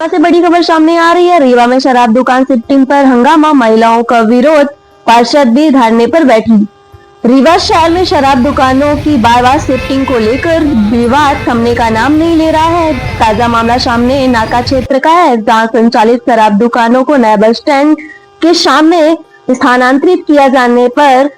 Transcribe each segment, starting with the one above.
से बड़ी खबर सामने आ रही है। रीवा में शराब दुकान शिफ्टिंग पर हंगामा, महिलाओं का विरोध, पार्षद भी धरने पर बैठी। रीवा शहर में शराब दुकानों की बार बार शिफ्टिंग को लेकर विवाद थमने का नाम नहीं ले रहा है। ताजा मामला सामने नाका क्षेत्र का है, जहां संचालित शराब दुकानों को नए बस स्टैंड के सामने स्थानांतरित किया जाने पर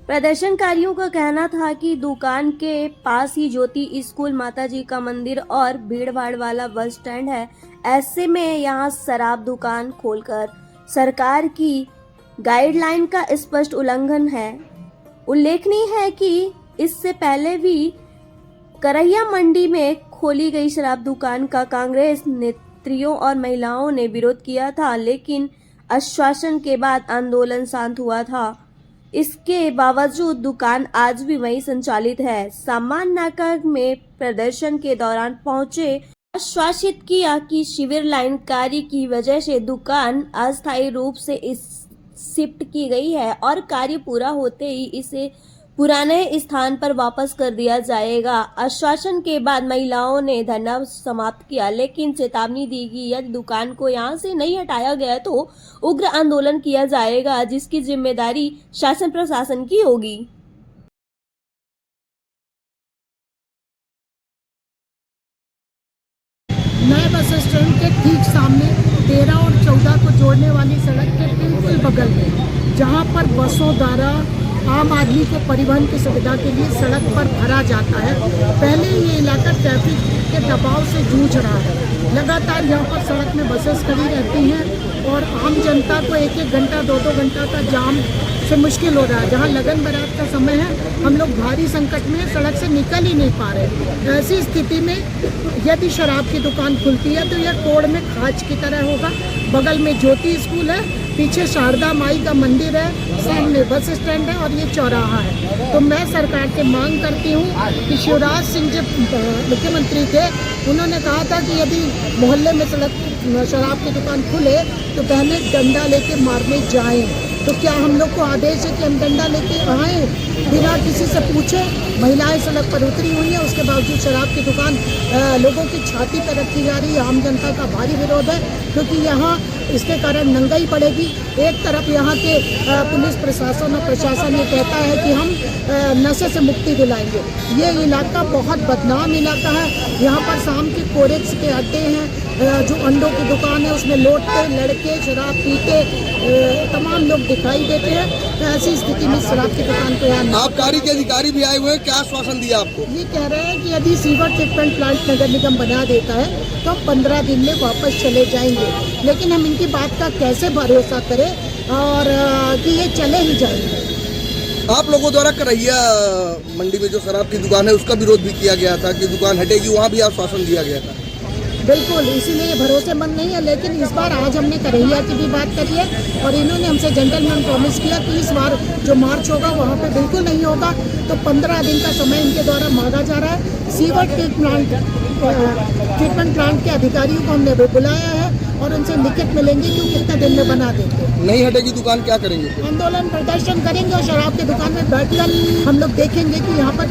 प्रदर्शनकारियों का कहना था कि दुकान के पास ही ज्योति स्कूल, माताजी का मंदिर और भीड़ भाड़ वाला बस स्टैंड है। ऐसे में यहाँ शराब दुकान खोलकर सरकार की गाइडलाइन का स्पष्ट उल्लंघन है। उल्लेखनीय है कि इससे पहले भी करैया मंडी में खोली गई शराब दुकान का कांग्रेस नेत्रियों और महिलाओं ने विरोध किया था, लेकिन आश्वासन के बाद आंदोलन शांत हुआ था। इसके बावजूद दुकान आज भी वहीं संचालित है। सामान नाका में प्रदर्शन के दौरान पहुंचे आश्वासित किया कि शिविर लाइन कार्य की वजह से दुकान अस्थायी रूप से शिफ्ट की गई है और कार्य पूरा होते ही इसे पुराने स्थान पर वापस कर दिया जाएगा। आश्वासन के बाद महिलाओं ने धरना समाप्त किया, लेकिन चेतावनी दी कि यदि दुकान को यहां से नहीं हटाया गया तो उग्र आंदोलन किया जाएगा, जिसकी जिम्मेदारी शासन प्रशासन की होगी। नए बस स्टैंड के ठीक सामने 13 और 14 को जोड़ने वाली सड़क के बिल्कुल बगल में, जहां पर बसों द्वारा आम आदमी को परिवहन की सुविधा के लिए सड़क पर भरा जाता है। पहले ये इलाका ट्रैफिक के दबाव से जूझ रहा है। लगातार यहाँ पर सड़क में बसेस खड़ी रहती हैं और आम जनता को एक एक घंटा 2-2 घंटा का जाम से मुश्किल हो रहा है। जहाँ लगन बारात का समय है, हम लोग भारी संकट में सड़क से निकल ही नहीं पा रहे। ऐसी स्थिति में यदि शराब की दुकान खुलती है तो यह कोड़ में खाज की तरह होगा। बगल में ज्योति स्कूल है, पीछे शारदा माई का मंदिर है, सामने बस स्टैंड है और ये चौराहा है। तो मैं सरकार से मांग करती हूँ कि शिवराज सिंह जब मुख्यमंत्री थे, उन्होंने कहा था कि यदि मोहल्ले में शराब की दुकान खुले तो पहले डंडा लेके मारने जाएं। तो क्या हम लोग को आदेश है कि हम डंडा लेके आए बिना किसी से पूछे? महिलाएं सड़क पर उतरी हुई हैं, उसके बावजूद शराब की दुकान लोगों की छाती पर रखी जा रही है। आम जनता का भारी विरोध है, क्योंकि यहाँ इसके कारण नंगाई पड़ेगी। एक तरफ यहाँ के पुलिस प्रशासन और प्रशासन ये कहता है कि हम नशे से मुक्ति दिलाएंगे। ये इलाका बहुत बदनाम इलाका है। यहाँ पर शाम के कोरेक्स के अड्डे हैं, जो अंडों की दुकान है उसमें लौटते लड़के शराब पीते तमाम लोग दिखाई देते हैं। तो ऐसी स्थिति में शराब की दुकान को यहाँ आबकारी के अधिकारी भी आए हुए हैं, क्या आश्वासन दिया आपको? ये कह रहे हैं कि यदि सीवर ट्रीटमेंट प्लांट नगर निगम बना देता है तो हम 15 दिन में वापस चले जाएंगे, लेकिन हम इनकी बात का कैसे भरोसा करें और कि ये चले ही जाएंगे। आप लोगों द्वारा करैया मंडी में जो शराब की दुकान है उसका विरोध भी किया गया था कि दुकान हटेगी, वहाँ भी आश्वासन दिया गया था। बिल्कुल, इसीलिए भरोसेमंद नहीं है। लेकिन इस बार आज हमने करैया की भी बात करी है और इन्होंने हमसे जेंटलमैन प्रॉमिस किया कि इस बार जो मार्च होगा वहाँ पे बिल्कुल नहीं होगा। तो 15 दिन का समय इनके द्वारा मांगा जा रहा है। सीवर ट्रीटमेंट प्लांट के अधिकारियों को हमने बुलाया है और उनसे लिखित मिलेंगे कि कितने दिन में बना देंगे। नहीं हटेगी दुकान, क्या करेंगे? आंदोलन प्रदर्शन करेंगे और शराब की दुकान में बैठकर हम लोग देखेंगे कि यहाँ पर